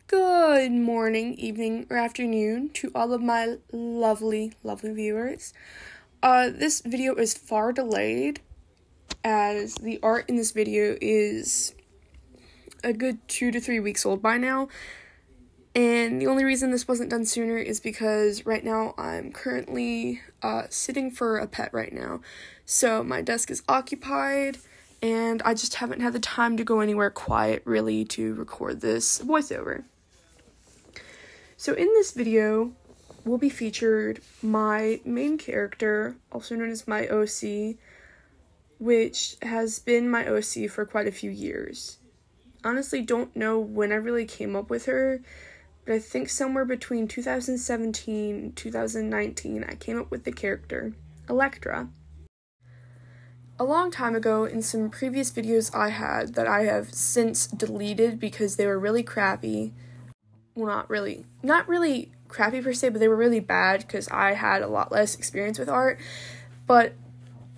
Good morning, evening, or afternoon to all of my lovely viewers. This video is far delayed as the art in this video is a good 2 to 3 weeks old by now. And the only reason this wasn't done sooner is because right now I'm currently sitting for a pet right now. So my desk is occupied and I just haven't had the time to go anywhere quiet really to record this voiceover. So in this video will be featured my main character, also known as my OC, which has been my OC for quite a few years. Honestly, don't know when I really came up with her, but I think somewhere between 2017 and 2019 I came up with the character, Electra. A long time ago, in some previous videos I had that I have since deleted because they were really crappy. Well, not really crappy per se, but they were really bad because I had a lot less experience with art. But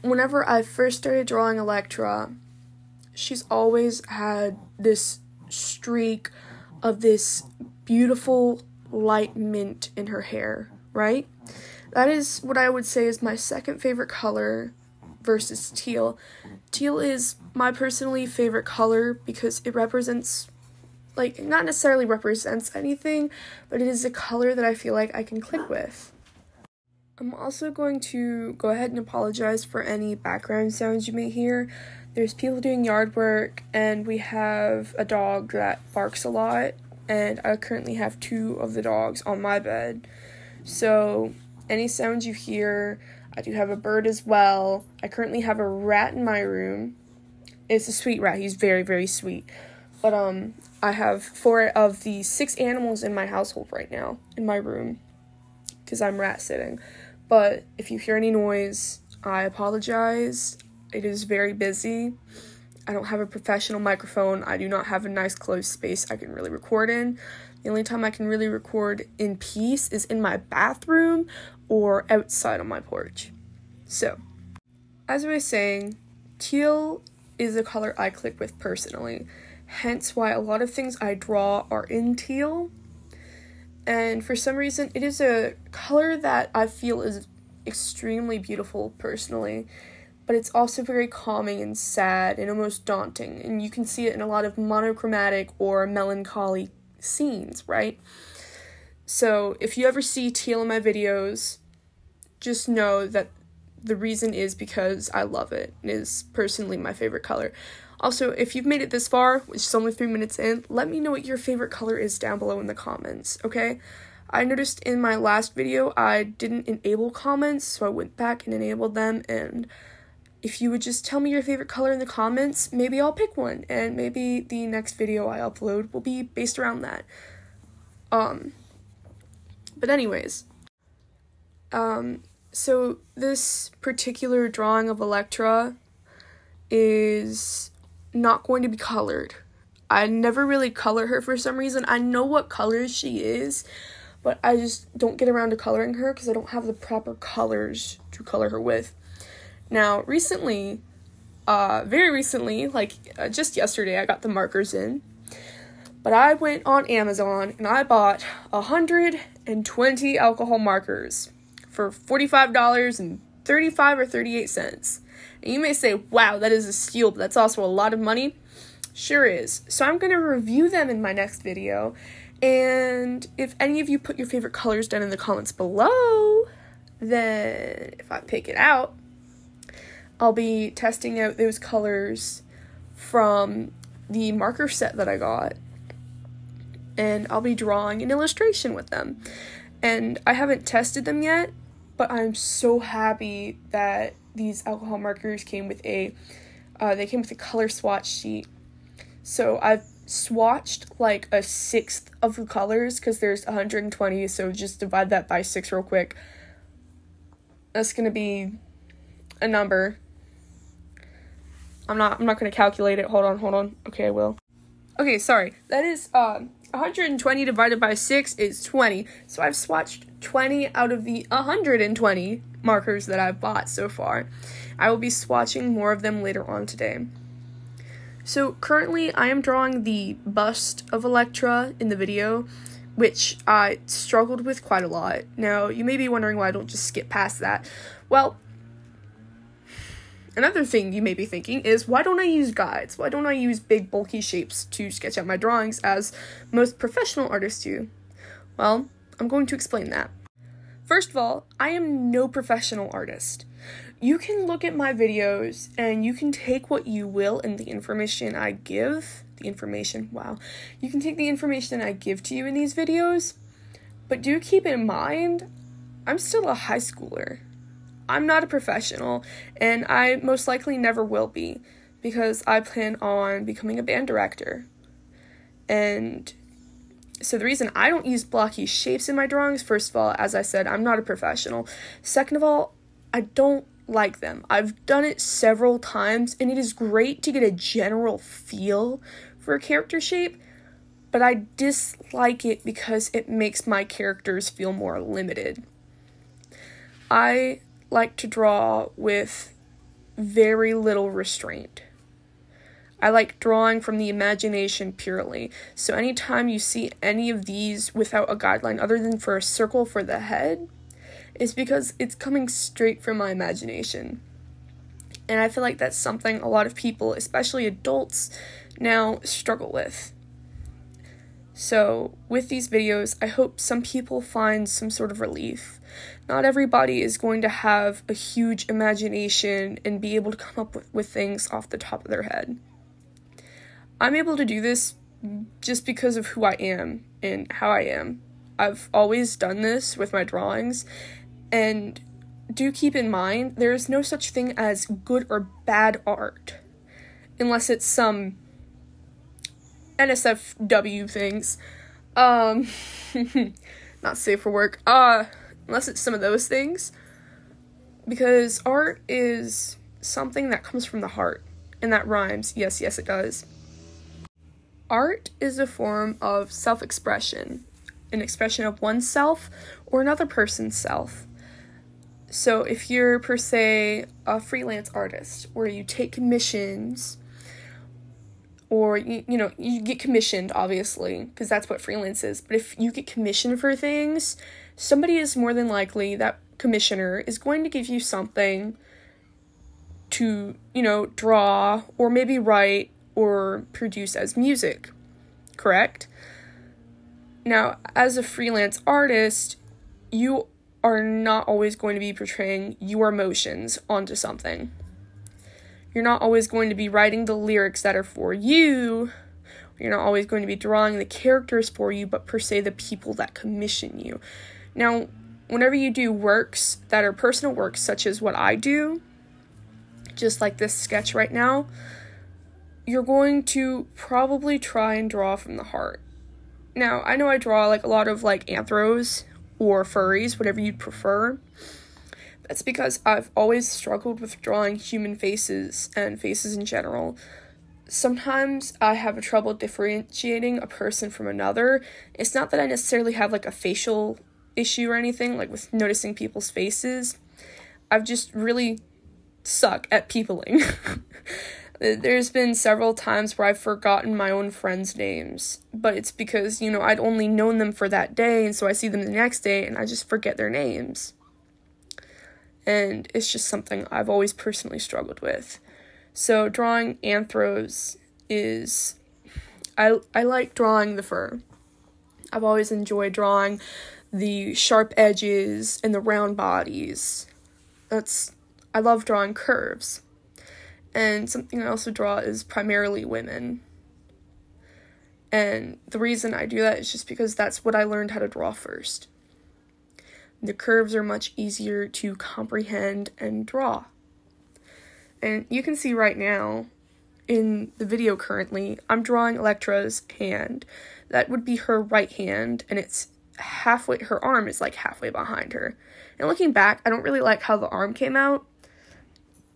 whenever I first started drawing Electra, she's always had this streak of this beautiful light mint in her hair, right? That is what I would say is my second favorite color versus teal. Teal is my personally favorite color because it represents, not necessarily represents anything, but it is a color that I feel like I can click with. I'm also going to go ahead and apologize for any background sounds you may hear. There's people doing yard work, and we have a dog that barks a lot, and I currently have 2 of the dogs on my bed. So any sounds you hear, I do have a bird as well. I currently have a rat in my room. It's a sweet rat. He's very, very sweet. But I have 4 of the 6 animals in my household right now in my room because I'm rat sitting. But if you hear any noise, I apologize. It is very busy. I don't have a professional microphone. I do not have a nice closed space I can really record in. The only time I can really record in peace is in my bathroom or outside on my porch. So, as I was saying, teal is a color I click with personally. Hence why a lot of things I draw are in teal. And for some reason, it is a color that I feel is extremely beautiful personally. But it's also very calming and sad and almost daunting. And you can see it in a lot of monochromatic or melancholy scenes, right? So if you ever see teal in my videos, just know that the reason is because I love it. It is personally my favorite color. Also, if you've made it this far, which is only 3 minutes in, let me know what your favorite color is down below in the comments, okay? I noticed in my last video I didn't enable comments, so I went back and enabled them, and if you would just tell me your favorite color in the comments, maybe I'll pick one, and maybe the next video I upload will be based around that. But anyways, so this particular drawing of Electra is not going to be colored. I never really color her for some reason. I know what colors she is, but I just don't get around to coloring her because I don't have the proper colors to color her with. Now, recently, very recently, just yesterday, I got the markers in, but I went on Amazon and I bought 120 alcohol markers for $45.35 or 38 cents. And you may say, wow, that is a steal, but that's also a lot of money. Sure is. So I'm going to review them in my next video, and if any of you put your favorite colors down in the comments below, then if I pick it out, I'll be testing out those colors from the marker set that I got, and I'll be drawing an illustration with them. And I haven't tested them yet, but I'm so happy that these alcohol markers came with a color swatch sheet. So I've swatched like 1/6 of the colors because there's 120, so just divide that by 6 real quick. That's gonna be a number. I'm not going to calculate it. Hold on. Okay, I will. Okay, sorry. That is 120 divided by 6 is 20. So I've swatched 20 out of the 120 markers that I've bought so far. I will be swatching more of them later on today. So currently I am drawing the bust of Electra in the video, which I struggled with quite a lot. Now, you may be wondering why I don't just skip past that. Well, another thing you may be thinking is, why don't I use guides? Why don't I use big, bulky shapes to sketch out my drawings as most professional artists do? Well, I'm going to explain that. First of all, I am no professional artist. You can look at my videos and you can take what you will in the information I give. You can take the information I give to you in these videos, but do keep in mind, I'm still a high schooler. I'm not a professional, and I most likely never will be, because I plan on becoming a band director. And so the reason I don't use blocky shapes in my drawings, first of all, as I said, I'm not a professional. Second of all, I don't like them. I've done it several times, and it is great to get a general feel for a character shape, but I dislike it because it makes my characters feel more limited. I like to draw with very little restraint. I like drawing from the imagination purely. So anytime you see any of these without a guideline other than for a circle for the head, it's because it's coming straight from my imagination. And I feel like that's something a lot of people, especially adults, now struggle with. So with these videos, I hope some people find some sort of relief. Not everybody is going to have a huge imagination and be able to come up with things off the top of their head. I'm able to do this just because of who I am and how I am. I've always done this with my drawings, and do keep in mind, there is no such thing as good or bad art, unless it's some NSFW things, not safe for work, unless it's some of those things, because art is something that comes from the heart, and that rhymes. Yes, it does. Art is a form of self-expression, an expression of oneself or another person's self. So if you're, per se, a freelance artist, where you take commissions, or, you get commissioned, obviously, because that's what freelance is, but if you get commissioned for things, somebody is more than likely, that commissioner is going to give you something to, draw, or maybe write, or produce as music, correct? Now, as a freelance artist, you are not always going to be portraying your emotions onto something. You're not always going to be writing the lyrics that are for you. You're not always going to be drawing the characters for you, but per se the people that commission you. Now, whenever you do works that are personal works, such as what I do, just like this sketch right now, you're going to probably try and draw from the heart. Now, I know I draw a lot of anthros or furries, whatever you'd prefer. That's because I've always struggled with drawing human faces and faces in general. Sometimes I have trouble differentiating a person from another. It's not that I necessarily have a facial issue or anything, with noticing people's faces. I've just really suck at peopling. There's been several times where I've forgotten my own friends' names, but it's because, I'd only known them for that day, and so I see them the next day, and I just forget their names. And it's just something I've always personally struggled with. So drawing anthros is, I like drawing the fur. I've always enjoyed drawing the sharp edges and the round bodies. I love drawing curves. And something I also draw is primarily women. And the reason I do that is just because that's what I learned how to draw first. The curves are much easier to comprehend and draw. And you can see right now, in the video currently, I'm drawing Electra's hand. That would be her right hand, and it's halfway, her arm is halfway behind her. And looking back, I don't really like how the arm came out,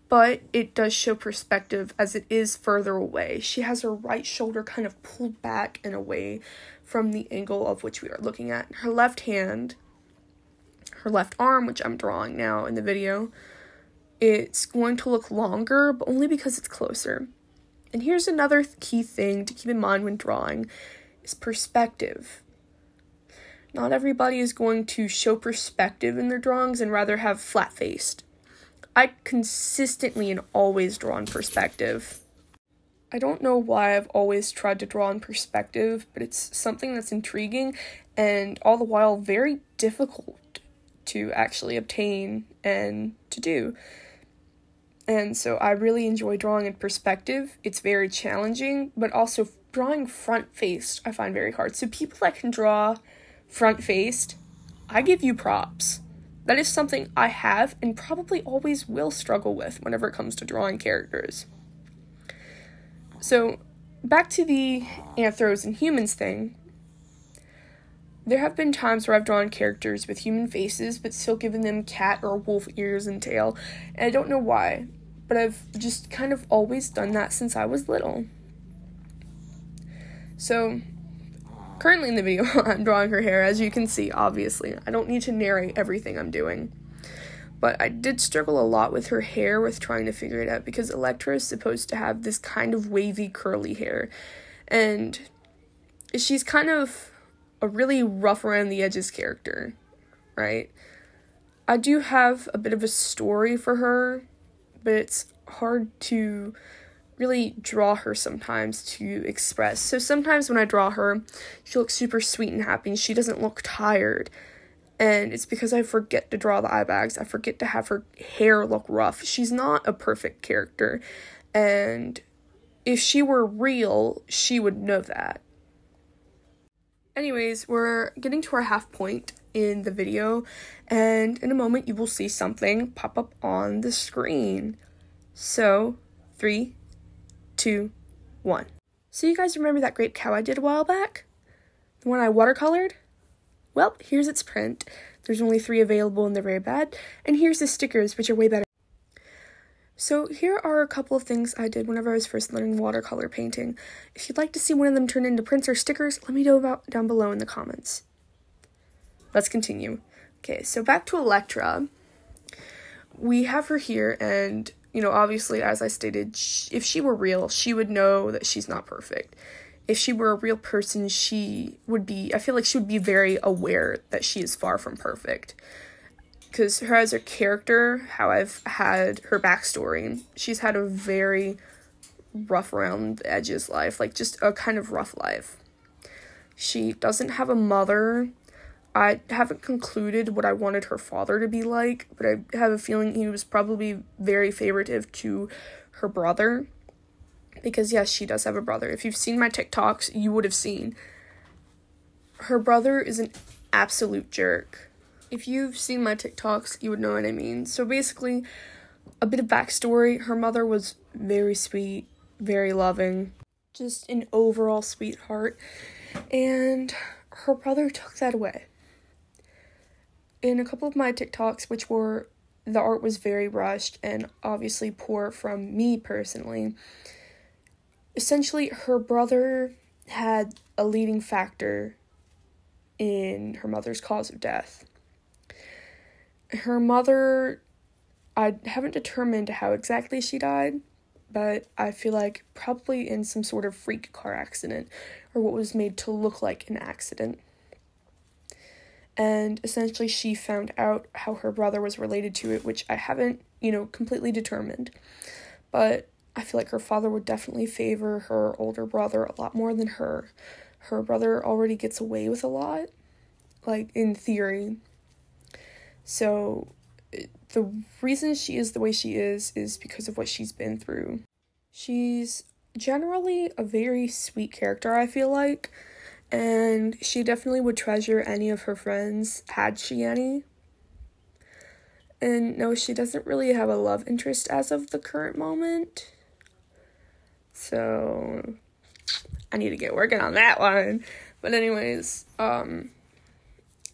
but it does show perspective as it is further away. She has her right shoulder kind of pulled back and away from the angle of which we are looking at. Her left hand, her left arm, which I'm drawing now in the video, it's going to look longer, but only because it's closer. And here's another key thing to keep in mind when drawing, is perspective. Not everybody is going to show perspective in their drawings and rather have flat-faced. I consistently and always draw in perspective. I don't know why I've always tried to draw in perspective, but it's something that's intriguing and all the while very difficult to actually obtain and to do. And so I really enjoy drawing in perspective. It's very challenging, but also drawing front-faced I find very hard. So people that can draw front-faced, I give you props. That is something I have and probably always will struggle with whenever it comes to drawing characters. So, back to the anthros and humans thing. There have been times where I've drawn characters with human faces, but still given them cat or wolf ears and tail, and I don't know why, but I've just kind of always done that since I was little. So, currently in the video, I'm drawing her hair, as you can see, obviously. I don't need to narrate everything I'm doing. But I did struggle a lot with her hair with trying to figure it out because Electra is supposed to have this kind of wavy, curly hair. And she's kind of a really rough around the edges character, right? I do have a bit of a story for her, but it's hard to really draw her sometimes to express. So sometimes when I draw her, she looks super sweet and happy and she doesn't look tired. And it's because I forget to draw the eye bags. I forget to have her hair look rough. She's not a perfect character. And if she were real, she would know that. Anyways, we're getting to our half point in the video. And in a moment, you will see something pop up on the screen. So, 3, 2, 1. So you guys remember that grape cow I did a while back? The one I watercolored? Well, here's its print. There's only 3 available and they're very bad. And here's the stickers, which are way better. So here are a couple of things I did whenever I was first learning watercolor painting. If you'd like to see one of them turn into prints or stickers, let me know about down below in the comments. Let's continue. Okay, so back to Electra. We have her here and, you know, obviously, as I stated, if she were real, she would know that she's not perfect. If she were a real person, I feel like she would be very aware that she is far from perfect. Because her as a character, how I've had her backstory, she's had a very rough around the edges life, like just a kind of rough life. She doesn't have a mother. I haven't concluded what I wanted her father to be like, but I have a feeling he was probably very favoritive to her brother. Because, yes, she does have a brother. If you've seen my TikToks, you would have seen. Her brother is an absolute jerk. If you've seen my TikToks, you would know what I mean. So, basically, a bit of backstory. Her mother was very sweet, very loving. Just an overall sweetheart. And her brother took that away. In a couple of my TikToks, the art was very rushed and obviously poor from me personally. Essentially, her brother had a leading factor in her mother's cause of death. Her mother, I haven't determined how exactly she died, but I feel like probably in some sort of freak car accident, or what was made to look like an accident. And essentially, she found out how her brother was related to it, which I haven't, completely determined. But I feel like her father would definitely favor her older brother a lot more than her. Her brother already gets away with a lot, like, in theory. So, the reason she is the way she is because of what she's been through. She's generally a very sweet character, I feel like, and she definitely would treasure any of her friends, had she any. And no, she doesn't really have a love interest as of the current moment. So, I need to get working on that one. But anyways,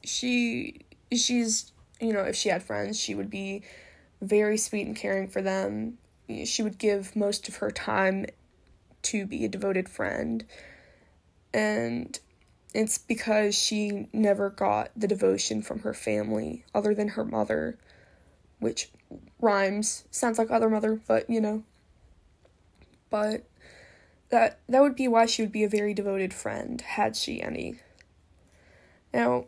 she's, if she had friends, she would be very sweet and caring for them. She would give most of her time to be a devoted friend. And it's because she never got the devotion from her family, other than her mother, which rhymes, sounds like other mother, but, But that would be why she would be a very devoted friend, had she any. Now,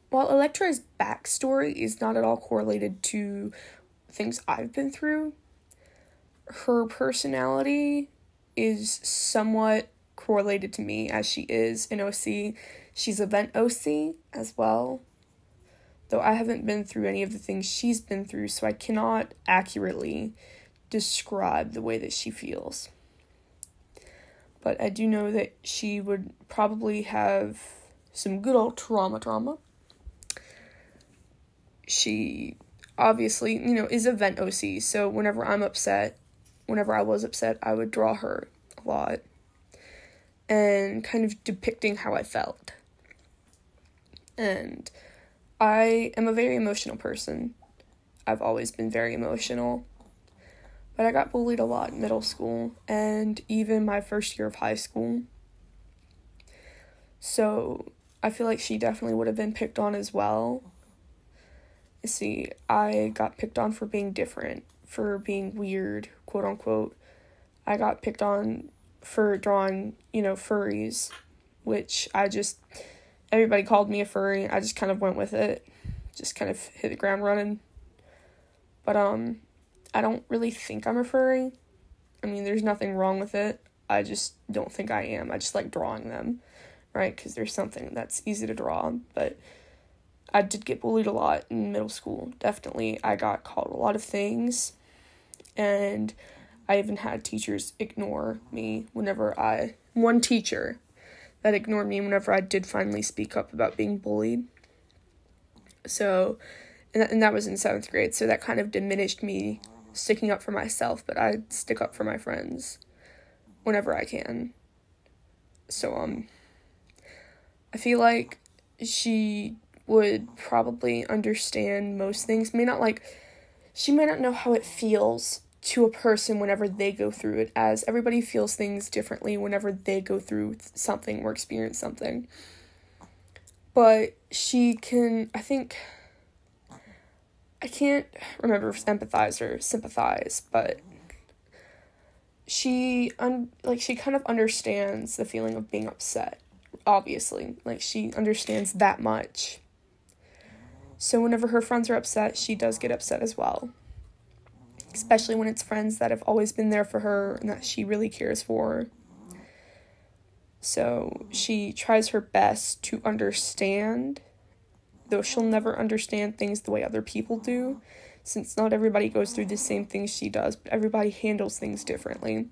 while Electra's backstory is not at all correlated to things I've been through, her personality is somewhat correlated to me, as she is an OC. She's a vent OC as well, though I haven't been through any of the things she's been through, so I cannot accurately describe the way that she feels. But I do know that she would probably have some good old trauma. She obviously, is a vent OC, so whenever I was upset, I would draw her a lot and kind of depicting how I felt. And I am a very emotional person. I've always been very emotional. But I got bullied a lot in middle school and even my first year of high school. So I feel like she definitely would have been picked on as well. See, I got picked on for being different, for being weird, quote unquote. I got picked on for drawing, furries, which everybody called me a furry. I just kind of went with it, just kind of hit the ground running. But, I don't really think I'm a furry. I mean, there's nothing wrong with it. I just don't think I am. I just like drawing them, right? Because there's something that's easy to draw. But I did get bullied a lot in middle school. Definitely, I got called a lot of things. And I even had teachers ignore me one teacher that ignored me whenever I did finally speak up about being bullied. So, and that was in 7th grade. So that kind of diminished me sticking up for myself, but I stick up for my friends whenever I can. So, I feel like she would probably understand most things. She may not know how it feels to a person whenever they go through it, as everybody feels things differently whenever they go through something or experience something. But she can, I can't remember if empathize or sympathize, but she kind of understands the feeling of being upset, obviously. She understands that much. So whenever her friends are upset, she does get upset as well. Especially when it's friends that have always been there for her and that she really cares for. So she tries her best to understand, though she'll never understand things the way other people do, since not everybody goes through the same things she does, but everybody handles things differently.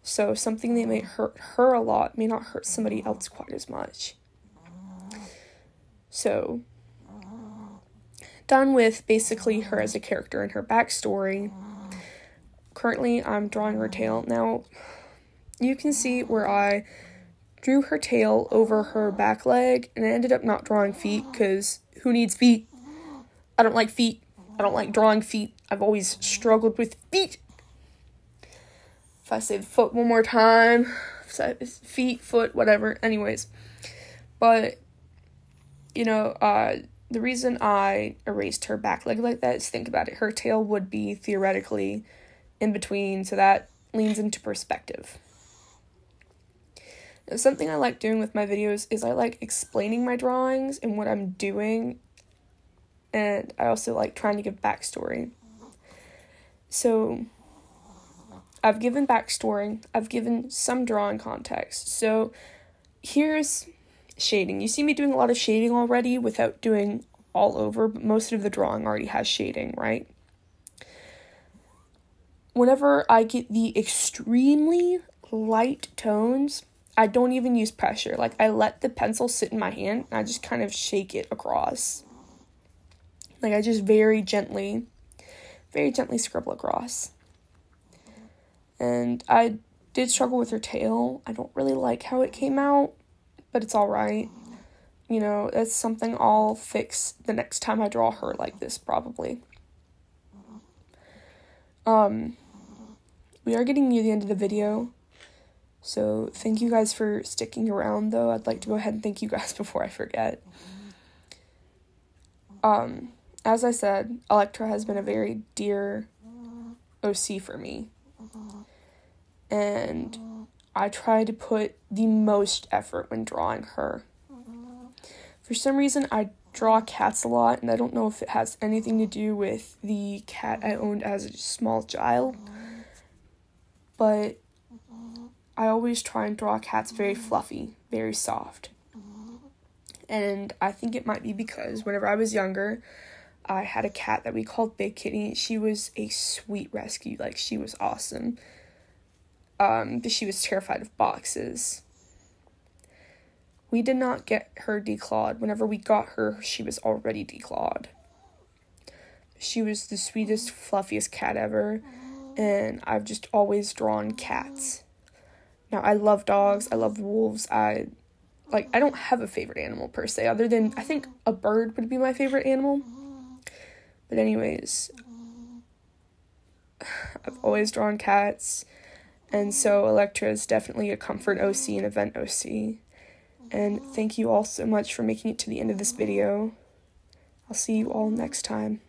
So something that may hurt her a lot may not hurt somebody else quite as much. So, done with basically her as a character and her backstory. Currently, I'm drawing her tail. Now, you can see where I drew her tail over her back leg, and I ended up not drawing feet, because who needs feet? I don't like feet. I don't like drawing feet. I've always struggled with feet. If I say the foot one more time, feet, foot, whatever, anyways. But, the reason I erased her back leg like that is, think about it, her tail would be theoretically in between, so that leans into perspective. Now, something I like doing with my videos is I like explaining my drawings and what I'm doing, and I also like trying to give backstory. So, I've given backstory, I've given some drawing context. So, here's shading. You see me doing a lot of shading already without doing all over, but most of the drawing already has shading, right? Whenever I get the extremely light tones, I don't even use pressure. I let the pencil sit in my hand, and I just kind of shake it across. I just very gently scribble across. And I did struggle with her tail. I don't really like how it came out, but it's alright. That's something I'll fix the next time I draw her like this, probably. We are getting near the end of the video, so thank you guys for sticking around, though. I'd like to go ahead and thank you guys before I forget. As I said, Electra has been a very dear OC for me. and I try to put the most effort when drawing her. For some reason, I draw cats a lot, and I don't know if it has anything to do with the cat I owned as a small child, but I always try and draw cats very fluffy, very soft. And I think it might be because whenever I was younger, I had a cat that we called Big Kitty. She was a sweet rescue. Like, she was awesome. But she was terrified of boxes. We did not get her declawed. Whenever we got her, she was already declawed. She was the sweetest, fluffiest cat ever, and I've just always drawn cats. Now, I love dogs. I love wolves. I don't have a favorite animal per se, other than, I think a bird would be my favorite animal. But anyways, I've always drawn cats, and so Electra is definitely a comfort OC and event OC. And thank you all so much for making it to the end of this video. I'll see you all next time.